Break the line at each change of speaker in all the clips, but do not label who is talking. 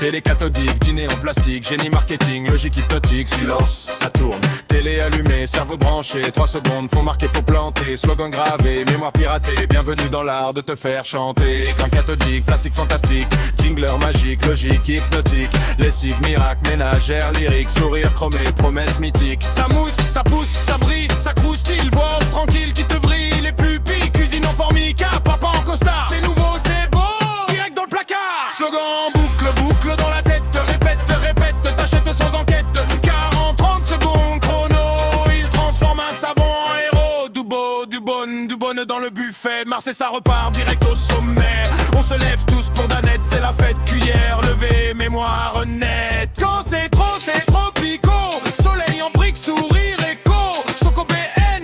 Télé cathodique, dîner en plastique, génie marketing, logique hypnotique, silence, ça tourne. Télé allumée, cerveau branché, 3 secondes, faut marquer, faut planter. Slogan gravé, mémoire piratée, bienvenue dans l'art de te faire chanter. Écran cathodique, plastique fantastique, jingler magique, logique hypnotique. Lessive, miracle, ménagère, lyrique, sourire chromé, promesse mythique. Ça mousse, ça pousse, ça brille, ça croustille, voix off tranquille qui te vrille les pupilles. Cuisine en formica, papa en costard. C'est nouveau, c'est beau, direct dans le placard. Slogan en boucle, boucle dans la tête. Répète, répète, t'achètes sans enquête. 40-30 secondes, chrono. Il transforme un savon en héros. Du bonne dans le buffet. Marseille, ça repart direct au sommet. On se lève tous pour Danette, c'est la fête. Cuillère levée, mémoire nette. Quand c'est tropico. Soleil en brique, sourire écho. Choco BN,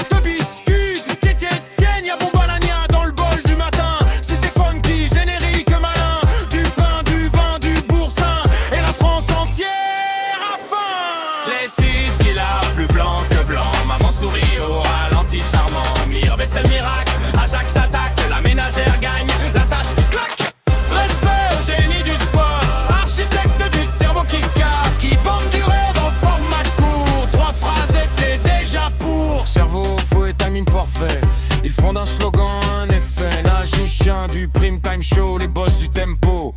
deux biscuits. Tienne, y'a bon banania dans le bol du matin. C'était funky, générique malin. Du pain, du vin, du boursin. Et la France entière a faim. Lessive qui l'a plus blanc que blanc. Maman sourit au ralenti charmant. Mire, vaisselle miracle. Ajax attaque, la ménagère gagne. La tâche claque. Respect au génie du sport. Architecte du cerveau qui capte. Qui bande du rêve en format court. 3 phrases étaient déjà pour. Cerveau, faux et timing parfait. Ils font d'un slogan un effet. Magicien du prime time show, les boss du tempo.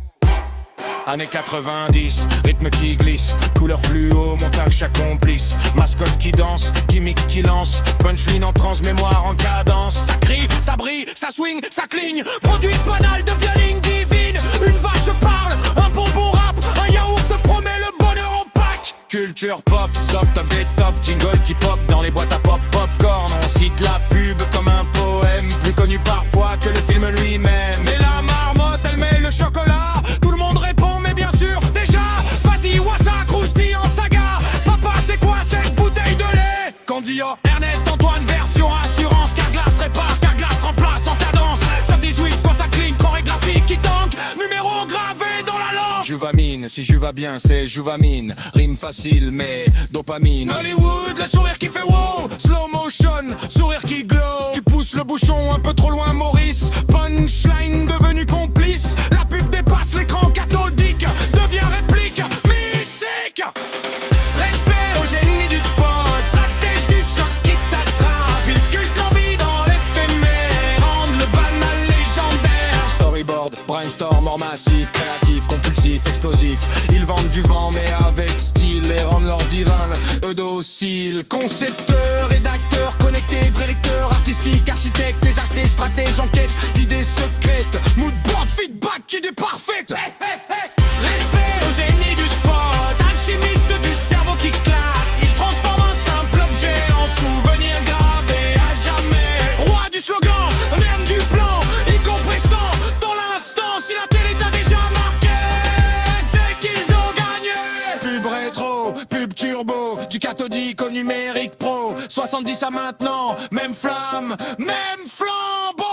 Années 90, rythme qui glisse, couleur fluo, montage à complice. Mascotte qui danse, gimmick qui lance, punchline en transe, mémoire en cadence. Ça crie, ça brille, ça swing, ça cligne. Produit banal devient ligne divine. Une vache parle, un bonbon rap, un yaourt te promet le bonheur en pack. Culture pop, stop, top des top, jingle qui pop dans les boîtes à pop, popcorn. On cite la pub comme un poème, plus connu parfois que le film lui-même. Et la marmotte, elle met le chocolat. Tout le monde répond, mais bien sûr, déjà. Vas-y, wassa, croustille en saga. Papa, c'est quoi cette bouteille de lait? Candio, Ernest, Antoine, version assurance. Carglass répare, Carglass remplace en cadence. Ça dit Swift quand ça cligne, chorégraphique qui tank. Numéro gravé dans la langue. Juvamine, si je va bien, c'est Juvamine. Rime facile, mais dopamine. Hollywood, le sourire qui fait wow. Slow motion, sourire qui glow. Tu pousses le bouchon un peu trop loin, Maurice. Punchline devenu complice. La pub dépasse l'écran cathodique. Devient réplique mythique. Respect au génie du spot. Stratège du choc qui t'attrape. Il sculpte l'envie dans l'éphémère. Rendre le banal légendaire. Storyboard, brainstorm, hors massif. Créatif, compulsif, explosif. Ils vendent du vent mais avec style. Et rendent leur divin docile. Concepteur, rédacteur, connecté, directeur artistique, architecte, des artistes, stratège, enquête, d'idées secrètes. Moodboard, feedback, idée parfaite. Hey, hey, hey. Respect au génie du spot. Alchimiste du cerveau qui claque. Il transforme un simple objet en souvenir gravé à jamais. Roi du slogan, même du plan. Y compris dans l'instant. Si la télé t'a déjà marqué, c'est qu'ils ont gagné. Pub rétro, pub turbo. Du cathodique au numérique pro. 70 à maintenant, même flamme, même flambeau.